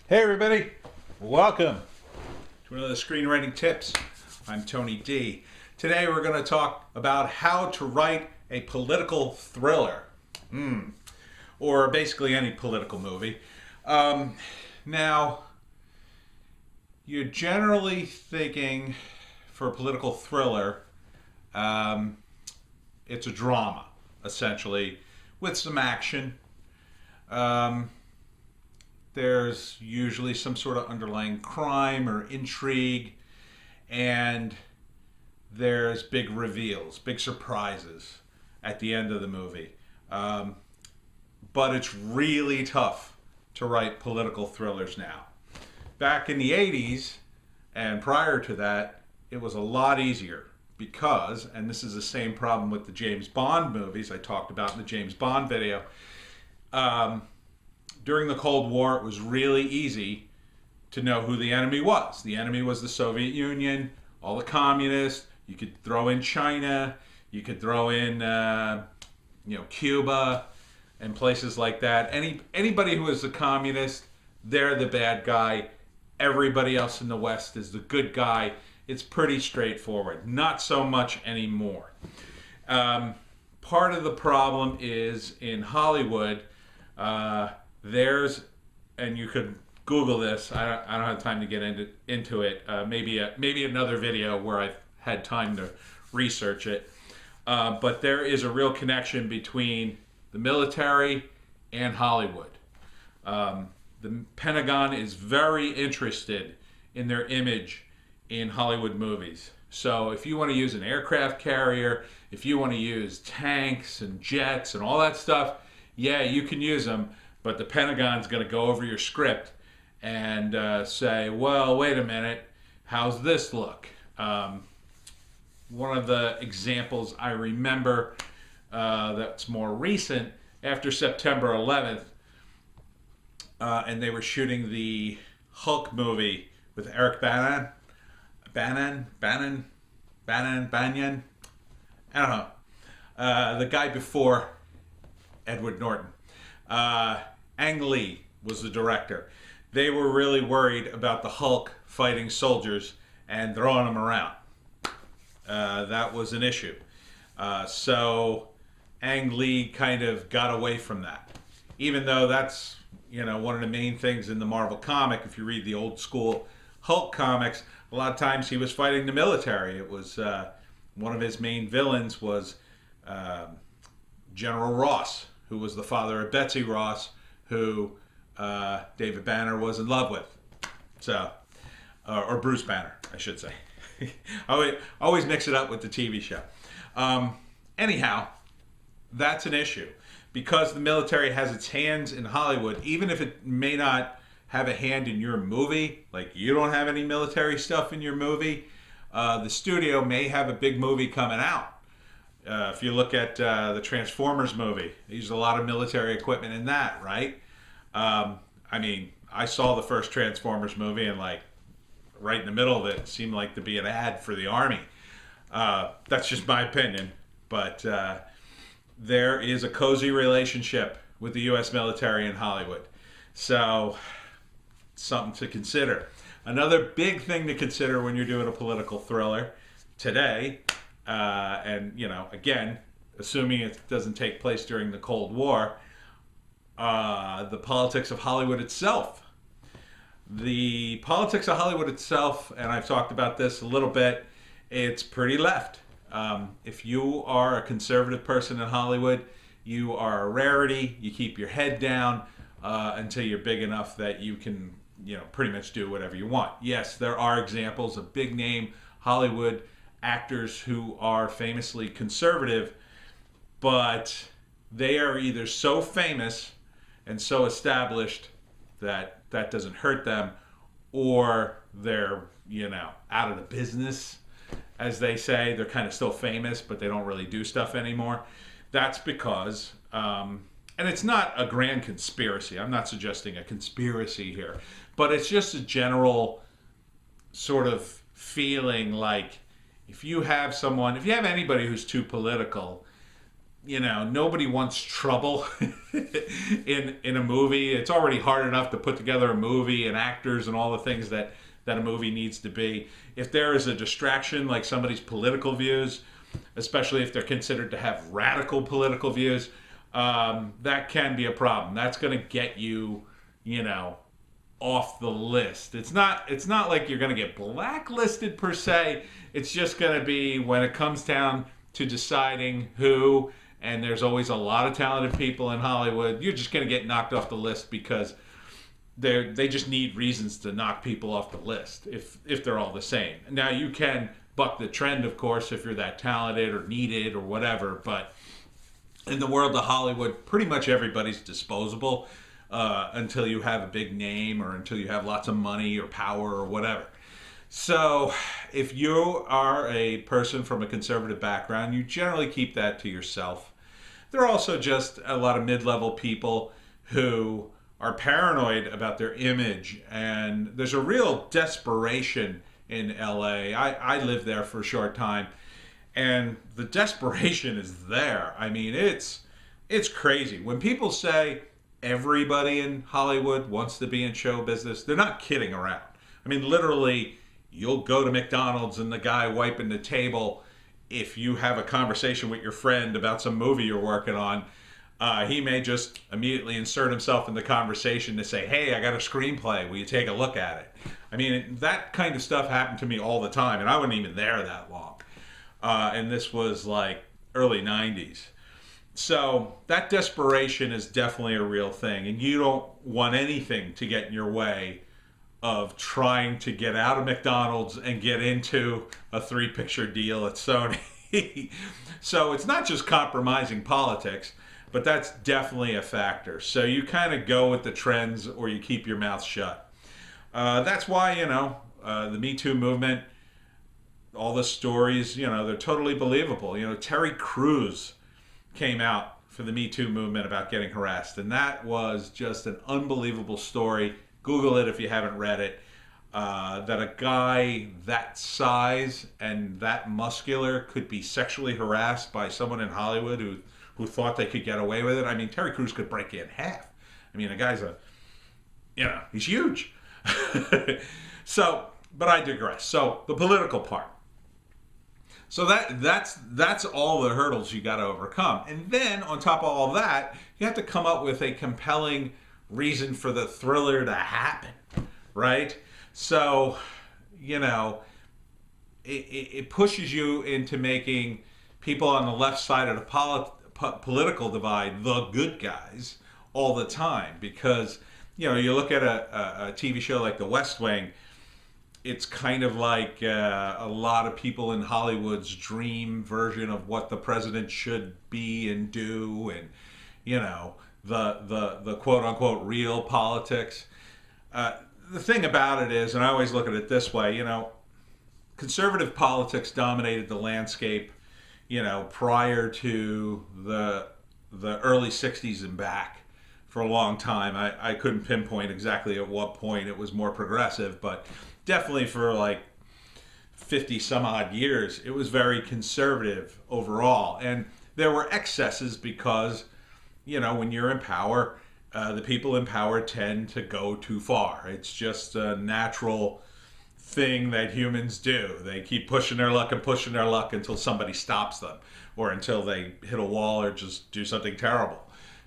Hey everybody, welcome to another Screenwriting Tips. I'm Tony D. Today we're going to talk about how to write a political thriller, or basically any political movie. Now, you're generally thinking for a political thriller, it's a drama, essentially, with some action. There's usually some sort of underlying crime or intrigue, and there's big reveals, big surprises at the end of the movie. But it's really tough to write political thrillers now. Back in the 80s and prior to that, it was a lot easier because, and this is the same problem with the James Bond movies I talked about in the James Bond video, during the Cold War, it was really easy to know who the enemy was. The enemy was the Soviet Union, all the communists. You could throw in China. You could throw in, Cuba and places like that. Anybody who is a communist, they're the bad guy. Everybody else in the West is the good guy. It's pretty straightforward. Not so much anymore. Part of the problem is in Hollywood. And you could Google this. I don't have time to get into it. Maybe another video where I've had time to research it. But there is a real connection between the military and Hollywood. The Pentagon is very interested in their image in Hollywood movies. So if you want to use an aircraft carrier, if you want to use tanks and jets and all that stuff, yeah, you can use them. But the Pentagon's going to go over your script and say, well, wait a minute, how's this look? One of the examples I remember that's more recent, after September 11th, and they were shooting the Hulk movie with Eric Bana. Banyan? I don't know. The guy before Edward Norton. Ang Lee was the director. They were really worried about the Hulk fighting soldiers and throwing them around. That was an issue. So Ang Lee kind of got away from that. Even though that's, one of the main things in the Marvel comic, if you read the old school Hulk comics, a lot of times he was fighting the military. It was, one of his main villains was General Ross, who was the father of Betsy Ross, who David Banner was in love with. So, or Bruce Banner, I should say. I always mix it up with the TV show. Anyhow, that's an issue. Because the military has its hands in Hollywood, even if it may not have a hand in your movie, like you don't have any military stuff in your movie, the studio may have a big movie coming out. If you look at the Transformers movie, they used a lot of military equipment in that, right? I saw the first Transformers movie and right in the middle of it seemed like to be an ad for the Army. That's just my opinion, but there is a cozy relationship with the U.S. military in Hollywood. So, something to consider. Another big thing to consider when you're doing a political thriller today, again, assuming it doesn't take place during the Cold War, the politics of Hollywood itself. The politics of Hollywood itself, and I've talked about this a little bit, it's pretty left. If you are a conservative person in Hollywood, you are a rarity. You keep your head down until you're big enough that you can, pretty much do whatever you want. Yes, there are examples of big name Hollywood actors who are famously conservative, but they are either so famous and so established that that doesn't hurt them, or they're, out of the business, as they say. They're kind of still famous, but they don't really do stuff anymore. That's because, and it's not a grand conspiracy. I'm not suggesting a conspiracy here, but it's just a general sort of feeling like if you have anybody who's too political, nobody wants trouble in a movie. It's already hard enough to put together a movie and actors and all the things that a movie needs to be. If there is a distraction like somebody's political views, especially if they're considered to have radical political views, that can be a problem. That's going to get you, off the list. It's not like you're going to get blacklisted per se. It's just going to be when it comes down to deciding who, and there's always a lot of talented people in Hollywood, you're just going to get knocked off the list because they just need reasons to knock people off the list if they're all the same. Now you can buck the trend, of course, if you're that talented or needed or whatever, but in the world of Hollywood, pretty much everybody's disposable until you have a big name or until you have lots of money or power or whatever. So if you are a person from a conservative background, you generally keep that to yourself. There are also just a lot of mid-level people who are paranoid about their image, and there's a real desperation in LA. I lived there for a short time, and the desperation is there. I mean, it's crazy. When people say everybody in Hollywood wants to be in show business, they're not kidding around. I mean, literally, you'll go to McDonald's and the guy wiping the table, if you have a conversation with your friend about some movie you're working on, he may just immediately insert himself in the conversation to say, hey, I got a screenplay. Will you take a look at it? I mean, that kind of stuff happened to me all the time, and I wasn't even there that long. And this was like early 90s. So that desperation is definitely a real thing, and you don't want anything to get in your way of trying to get out of McDonald's and get into a 3-picture deal at Sony. So it's not just compromising politics, but that's definitely a factor. So you kind of go with the trends or you keep your mouth shut. That's why, the Me Too movement, all the stories, they're totally believable. Terry Crews came out for the Me Too movement about getting harassed, and that was just an unbelievable story. Google it if you haven't read it. That a guy that size and that muscular could be sexually harassed by someone in Hollywood who thought they could get away with it. I mean, Terry Crews could break you in half. I mean, the guy's he's huge. So, but I digress. So the political part. So that's all the hurdles you got to overcome. And then on top of all that, you have to come up with a compelling reason for the thriller to happen, right? So, it pushes you into making people on the left side of the political divide the good guys all the time, because you look at a TV show like The West Wing, it's kind of like a lot of people in Hollywood's dream version of what the president should be and do, and the quote unquote real politics. The thing about it is, and I always look at it this way, conservative politics dominated the landscape prior to the early 60s and back for a long time. I couldn't pinpoint exactly at what point it was more progressive, but definitely for like 50 some odd years, it was very conservative overall. And there were excesses because, when you're in power, the people in power tend to go too far. It's just a natural thing that humans do. They keep pushing their luck until somebody stops them, or until they hit a wall or just do something terrible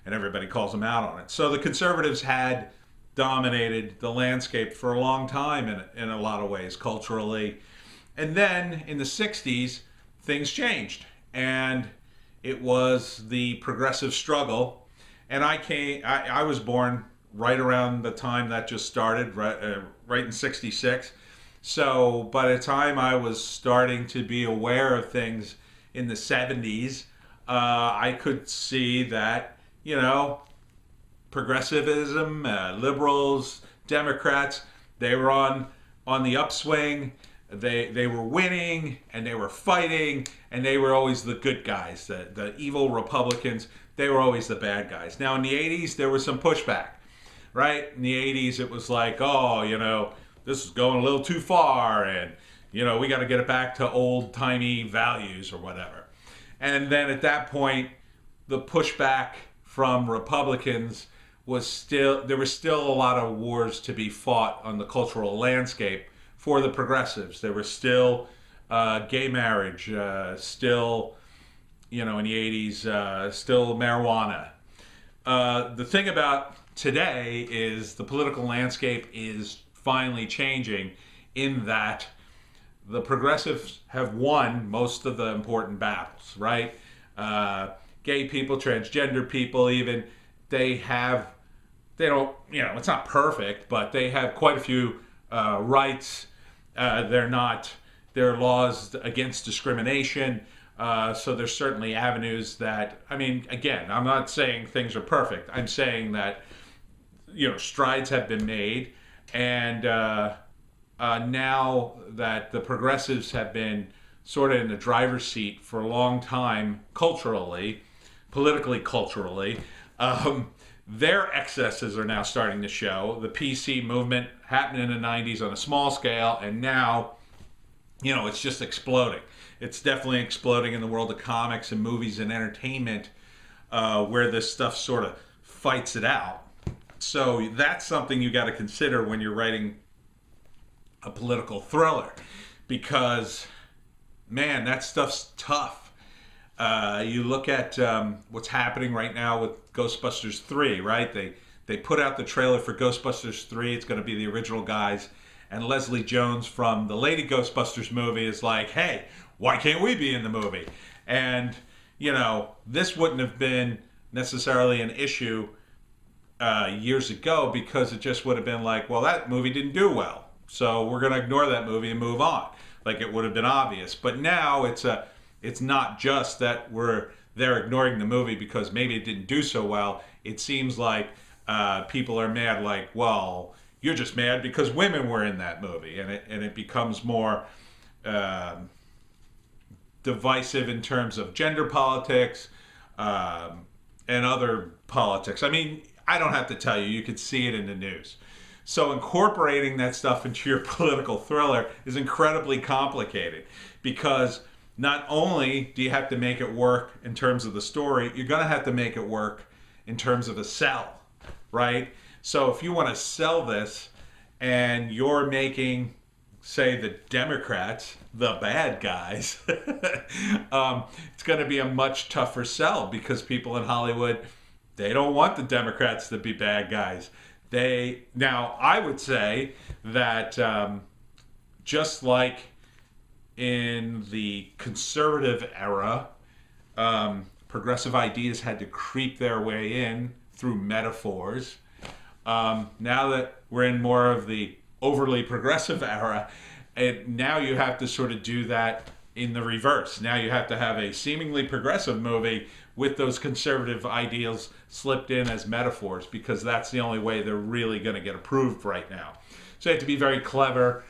and everybody calls them out on it. So the conservatives had dominated the landscape for a long time in a lot of ways culturally. And then in the 60s, things changed, and it was the progressive struggle. And I was born right around the time that just started, right in 66. So by the time I was starting to be aware of things in the 70s, I could see that, progressivism, liberals, Democrats, they were on the upswing. They were winning, and they were fighting, and they were always the good guys. The evil Republicans, they were always the bad guys. Now in the 80s, there was some pushback, right? In the 80s, it was like, this is going a little too far, and we got to get it back to old-timey values or whatever. And then at that point, the pushback from Republicans was still, there was still a lot of wars to be fought on the cultural landscape for the progressives. There was still gay marriage, still, you know, in the 80s, still marijuana. The thing about today is the political landscape is finally changing in that the progressives have won most of the important battles, right? Gay people, transgender people, even, they don't, you know, it's not perfect, but they have quite a few rights. There are laws against discrimination. So there's certainly avenues that, I mean, again, I'm not saying things are perfect. I'm saying that, you know, strides have been made. And now that the progressives have been sort of in the driver's seat for a long time, politically culturally, their excesses are now starting to show. The PC movement happened in the 90s on a small scale, and now, you know, it's just exploding. It's definitely exploding in the world of comics and movies and entertainment, where this stuff sort of fights it out. So that's something you got to consider when you're writing a political thriller, because, man, that stuff's tough. You look at what's happening right now with Ghostbusters 3, right? They put out the trailer for Ghostbusters 3. It's going to be the original guys. And Leslie Jones from the Lady Ghostbusters movie is like, hey, why can't we be in the movie? And, you know, this wouldn't have been necessarily an issue years ago, because it just would have been like, well, that movie didn't do well, so we're going to ignore that movie and move on. Like, it would have been obvious. But now it's not just that they're ignoring the movie because maybe it didn't do so well. It seems like people are mad, like, well, you're just mad because women were in that movie, and it becomes more divisive in terms of gender politics and other politics. I mean, I don't have to tell you, you could see it in the news. So incorporating that stuff into your political thriller is incredibly complicated, because not only do you have to make it work in terms of the story, you're going to have to make it work in terms of a sell, right? So if you want to sell this and you're making, say, the Democrats the bad guys, it's going to be a much tougher sell, because people in Hollywood, they don't want the Democrats to be bad guys. Now, I would say that just like in the conservative era, progressive ideas had to creep their way in through metaphors. Now that we're in more of the overly progressive era, now you have to sort of do that in the reverse. Now you have to have a seemingly progressive movie with those conservative ideals slipped in as metaphors, because that's the only way they're really going to get approved right now. So you have to be very clever.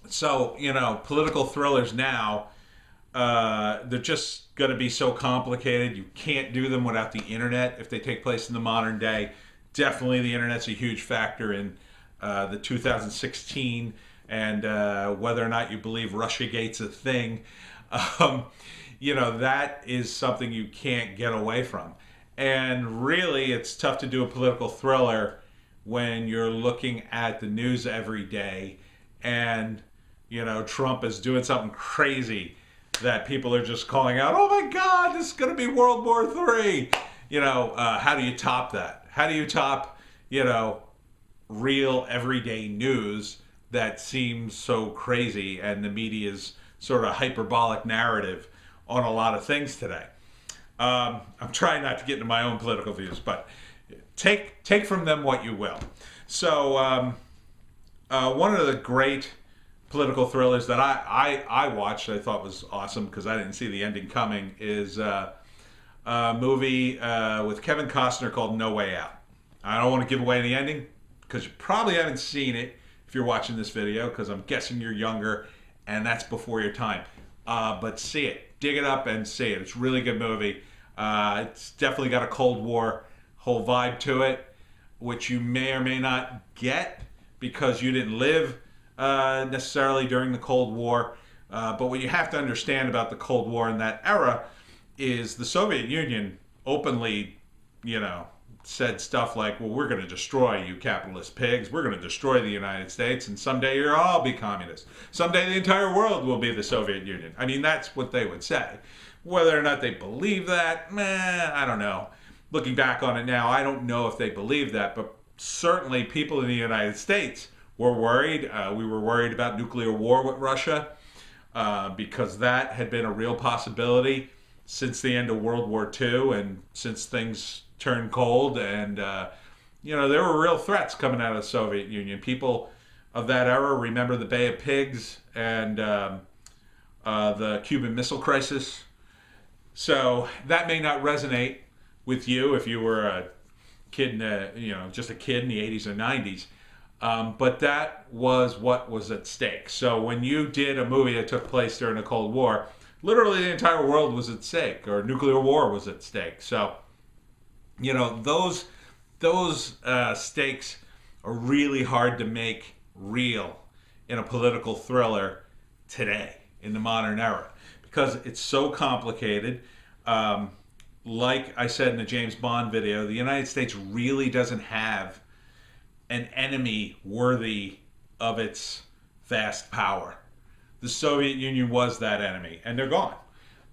So, you know, political thrillers now, they're just going to be so complicated. You can't do them without the internet if they take place in the modern day. Definitely the internet's a huge factor in the 2016, and whether or not you believe Russiagate's a thing. You know, that is something you can't get away from. And really, it's tough to do a political thriller when you're looking at the news every day and, you know, Trump is doing something crazy that people are just calling out, oh my God, this is going to be World War III. You know, how do you top that? How do you top, you know, real everyday news that seems so crazy, and the media's sort of hyperbolic narrative on a lot of things today? I'm trying not to get into my own political views, but take from them what you will. So one of the great political thrillers that I watched, I thought was awesome because I didn't see the ending coming, is a movie with Kevin Costner called No Way Out. I don't want to give away the ending because you probably haven't seen it if you're watching this video, because I'm guessing you're younger and that's before your time. But see it. Dig it up and see it. It's a really good movie. It's definitely got a Cold War whole vibe to it, which you may or may not get because you didn't live necessarily during the Cold War. But what you have to understand about the Cold War in that era is the Soviet Union openly, said stuff like, well, we're going to destroy you capitalist pigs. We're going to destroy the United States, and someday you'll all be communists. Someday the entire world will be the Soviet Union. I mean, that's what they would say. Whether or not they believe that, I don't know. Looking back on it now, I don't know if they believe that, but certainly people in the United States were worried. We were worried about nuclear war with Russia because that had been a real possibility since the end of World War II and since things turned cold. And, there were real threats coming out of the Soviet Union. People of that era remember the Bay of Pigs and the Cuban Missile Crisis. So that may not resonate with you if you were a kid, just a kid in the 80s or 90s. But that was what was at stake. So when you did a movie that took place during the Cold War, literally the entire world was at stake, or nuclear war was at stake. So, those stakes are really hard to make real in a political thriller today, in the modern era, because it's so complicated. Like I said in the James Bond video, the United States really doesn't have an enemy worthy of its vast power. The Soviet Union was that enemy, and they're gone.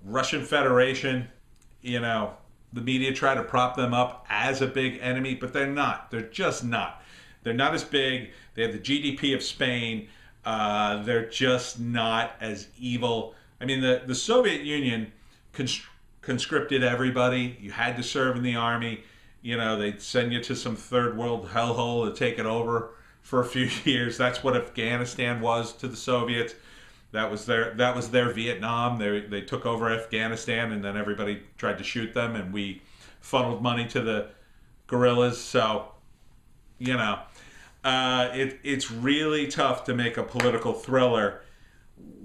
Russian Federation, the media try to prop them up as a big enemy, but they're not. They're just not. They're not as big. They have the GDP of Spain. They're just not as evil. I mean, the Soviet Union conscripted everybody. You had to serve in the army. They'd send you to some third world hellhole to take it over for a few years. That's what Afghanistan was to the Soviets. That was their Vietnam. They took over Afghanistan, and then everybody tried to shoot them, and we funneled money to the guerrillas. So, it's really tough to make a political thriller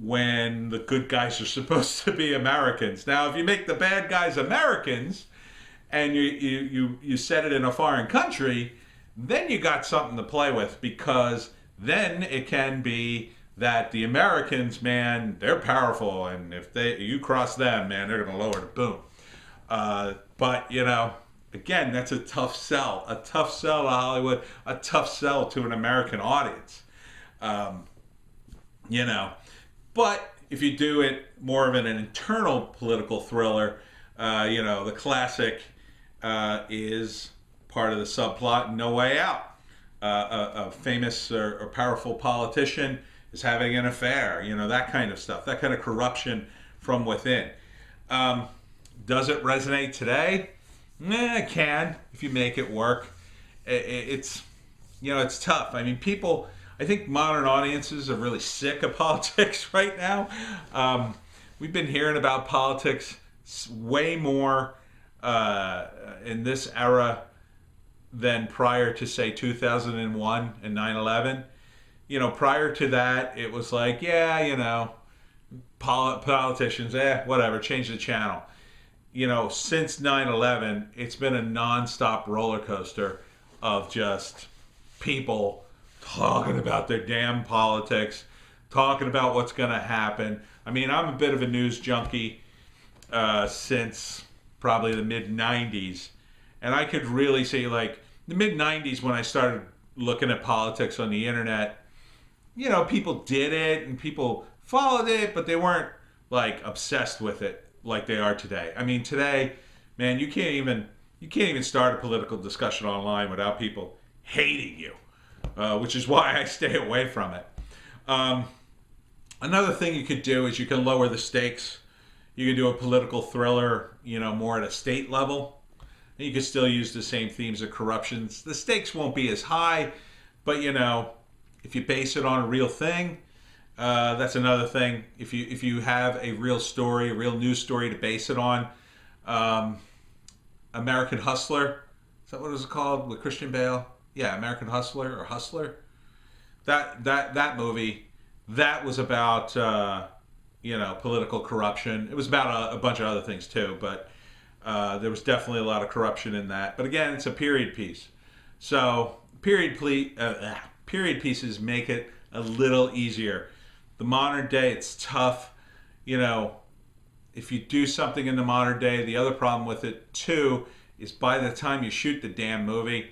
when the good guys are supposed to be Americans. Now, if you make the bad guys Americans and you set it in a foreign country, then you got something to play with, because then it can be that the Americans, man, they're powerful, and if you cross them, man, they're going to lower the boom. But, again, that's a tough sell. A tough sell to Hollywood, a tough sell to an American audience. But if you do it more of an internal political thriller, the classic is part of the subplot in No Way Out. A famous or powerful politician is having an affair, that kind of stuff, that kind of corruption from within. Does it resonate today? It can, if you make it work. It's tough. I mean, I think modern audiences are really sick of politics right now. We've been hearing about politics way more in this era than prior to, say, 2001 and 9/11. Prior to that, it was like, politicians, whatever, change the channel. Since 9/11, it's been a nonstop roller coaster of just people talking about their damn politics, talking about what's going to happen. I mean, I'm a bit of a news junkie since probably the mid-90s. And I could really say, like, the mid-90s when I started looking at politics on the internet, people did it and people followed it, but they weren't, like, obsessed with it like they are today. I mean, today, man, you can't even start a political discussion online without people hating you, which is why I stay away from it. Another thing you could do is you can lower the stakes. You can do a political thriller, more at a state level. And you can still use the same themes of corruption. The stakes won't be as high, but if you base it on a real thing, that's another thing. If you have a real story, a real news story to base it on, American Hustler, is that what it was called with Christian Bale? Yeah, American Hustler or Hustler. That movie, that was about political corruption. It was about a bunch of other things too, but there was definitely a lot of corruption in that. But again, it's a period piece, so period pieces make it a little easier. The modern day, it's tough. if you do something in the modern day, the other problem with it too is by the time you shoot the damn movie,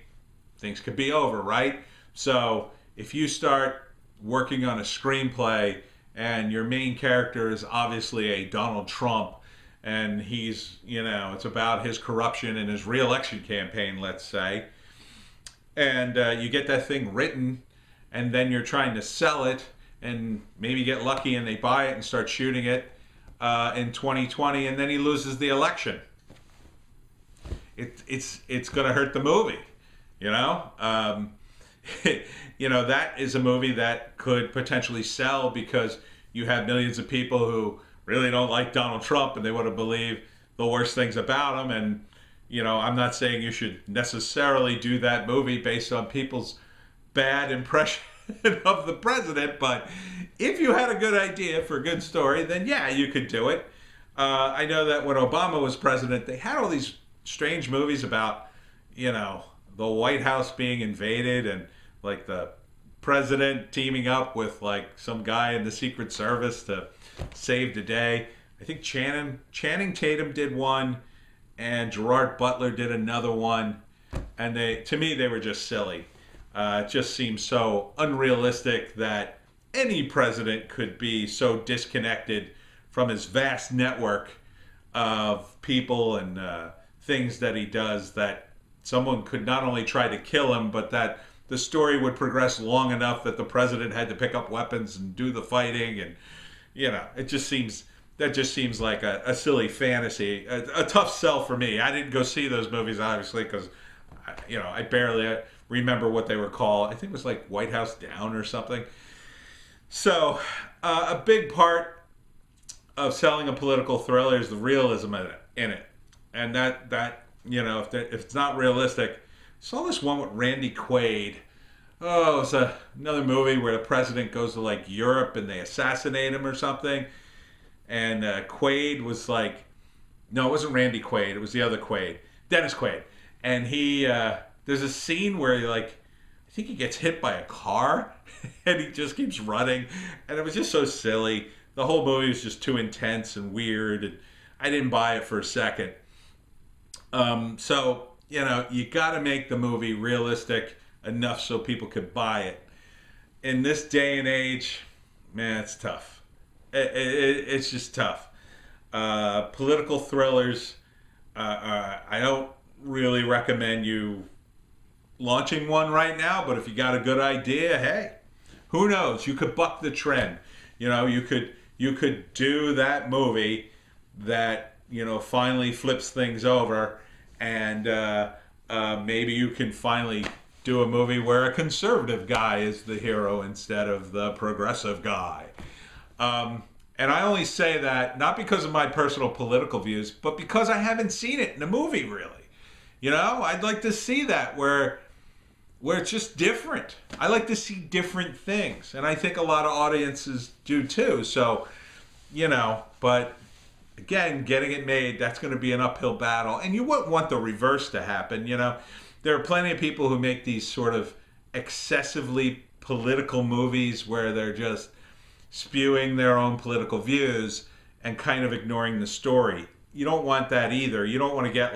things could be over, right? So if you start working on a screenplay and your main character is obviously a Donald Trump, and he's, it's about his corruption in his reelection campaign, let's say, and you get that thing written, and then you're trying to sell it, and maybe get lucky and they buy it and start shooting it in 2020, and then he loses the election. It's going to hurt the movie, that is a movie that could potentially sell because you have millions of people who really don't like Donald Trump and they want to believe the worst things about him. And, I'm not saying you should necessarily do that movie based on people's bad impression of the president, but if you had a good idea for a good story, then yeah, you could do it. I know that when Obama was president, they had all these strange movies about, the White House being invaded and like the president teaming up with like some guy in the Secret Service to save the day. I think Channing Tatum did one, and Gerard Butler did another one, and to me they were just silly. It just seems so unrealistic that any president could be so disconnected from his vast network of people and things that he does that someone could not only try to kill him, but that the story would progress long enough that the president had to pick up weapons and do the fighting. And, that just seems like a silly fantasy, a tough sell for me. I didn't go see those movies, obviously, because, I barely remember what they were called. I think it was like White House Down or something. So a big part of selling a political thriller is the realism in it. And that if it's not realistic, I saw this one with Randy Quaid. Oh, it's another movie where the president goes to like Europe and they assassinate him or something. And Quaid was like, no, it wasn't Randy Quaid. It was the other Quaid, Dennis Quaid. And there's a scene where I think he gets hit by a car and he just keeps running. And it was just so silly. The whole movie was just too intense and weird. And I didn't buy it for a second. So, you got to make the movie realistic enough so people could buy it. In this day and age, man, it's tough. It's just tough. Political thrillers, I don't really recommend you launching one right now, but if you got a good idea, hey, who knows? You could buck the trend. You could do that movie that finally flips things over, and maybe you can finally do a movie where a conservative guy is the hero instead of the progressive guy. And I only say that not because of my personal political views, but because I haven't seen it in a movie, really. I'd like to see that where it's just different. I like to see different things, and I think a lot of audiences do too. So, but again, getting it made, that's going to be an uphill battle. And you wouldn't want the reverse to happen. There are plenty of people who make these sort of excessively political movies where they're just spewing their own political views and kind of ignoring the story. You don't want that either. You don't want to get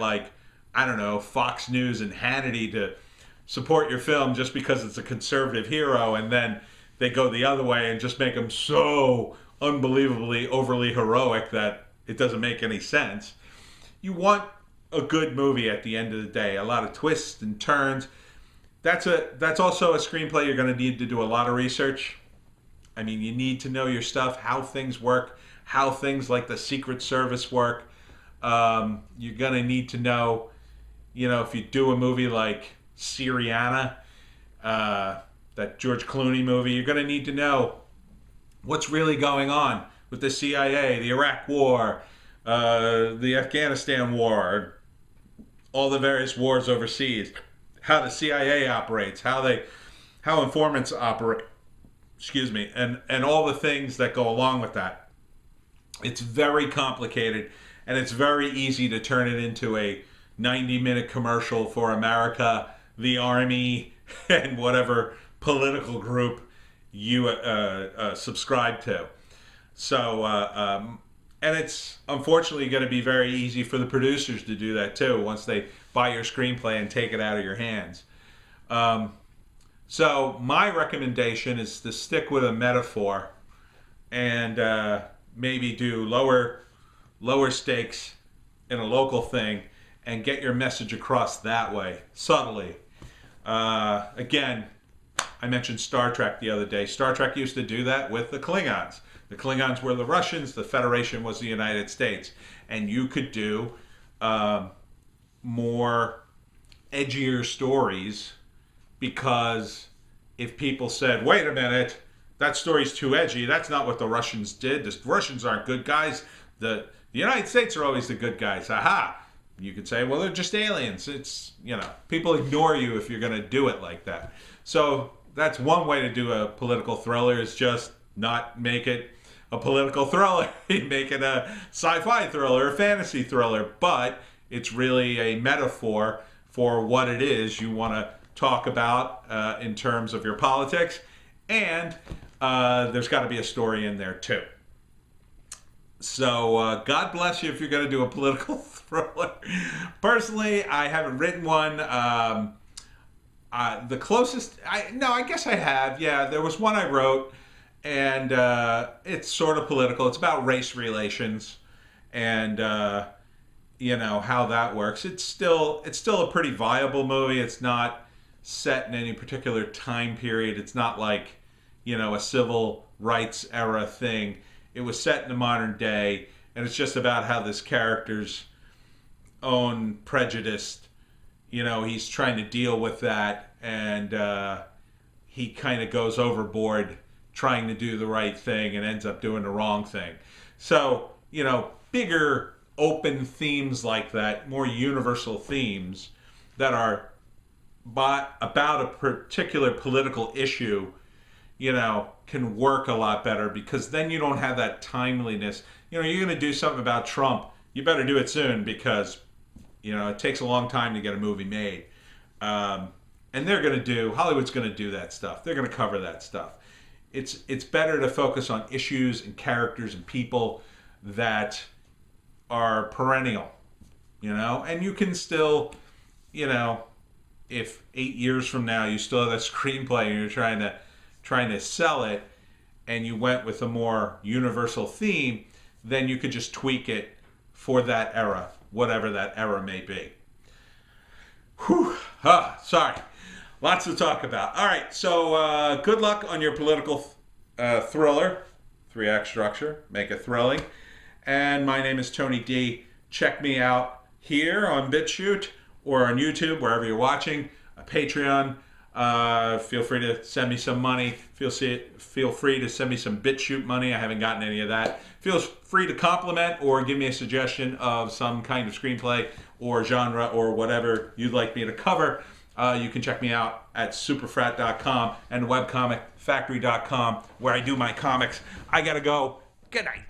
Fox News and Hannity to support your film just because it's a conservative hero, and then they go the other way and just make them so unbelievably overly heroic that it doesn't make any sense. You want a good movie at the end of the day, a lot of twists and turns. That's also a screenplay you're going to need to do a lot of research. I mean, you need to know your stuff, how things work, how things like the Secret Service work. You're going to need to know, if you do a movie like Syriana, that George Clooney movie, you're going to need to know what's really going on with the CIA, the Iraq War, the Afghanistan War, all the various wars overseas, how the CIA operates, how informants operate, and all the things that go along with that. It's very complicated, and it's very easy to turn it into a 90-minute commercial for America, the Army, and whatever political group you subscribe to. So, And it's unfortunately going to be very easy for the producers to do that too once they buy your screenplay and take it out of your hands. So my recommendation is to stick with a metaphor and maybe do lower stakes in a local thing and get your message across that way, subtly. Again, I mentioned Star Trek the other day. Star Trek used to do that with the Klingons. The Klingons were the Russians, the Federation was the United States. And you could do more edgier stories, because if people said, wait a minute, that story's too edgy, that's not what the Russians did, the Russians aren't good guys, the United States are always the good guys, aha. You could say, well, they're just aliens. It's, people ignore you if you're going to do it like that. So that's one way to do a political thriller, is just not make it a political thriller. Make it a sci-fi thriller, a fantasy thriller. But it's really a metaphor for what it is you want to talk about in terms of your politics. And there's got to be a story in there too. So God bless you if you're going to do a political thriller. Personally, I haven't written one. The closest, I guess I have. Yeah, there was one I wrote, and it's sort of political. It's about race relations, and how that works. It's still a pretty viable movie. It's not set in any particular time period. It's not like a civil rights era thing. It was set in the modern day, and it's just about how this character's own prejudice, he's trying to deal with that, and he kind of goes overboard trying to do the right thing and ends up doing the wrong thing. So, bigger open themes like that, more universal themes that are about a particular political issue, can work a lot better, because then you don't have that timeliness. You're going to do something about Trump, you better do it soon, because it takes a long time to get a movie made. And Hollywood's going to do that stuff. They're going to cover that stuff. It's better to focus on issues and characters and people that are perennial, and you can still, if 8 years from now you still have that screenplay and you're trying to sell it, and you went with a more universal theme, then you could just tweak it for that era, whatever that era may be. Whew. Sorry. Lots to talk about. All right, so good luck on your political thriller. 3-act structure. Make it thrilling. And my name is Tony D. Check me out here on BitChute or on YouTube, wherever you're watching. Patreon. Feel free to send me some money. Feel free to send me some BitChute money. I haven't gotten any of that. Feel free to compliment or give me a suggestion of some kind of screenplay or genre or whatever you'd like me to cover. You can check me out at superfrat.com and webcomicfactory.com, where I do my comics. I gotta go. Good night.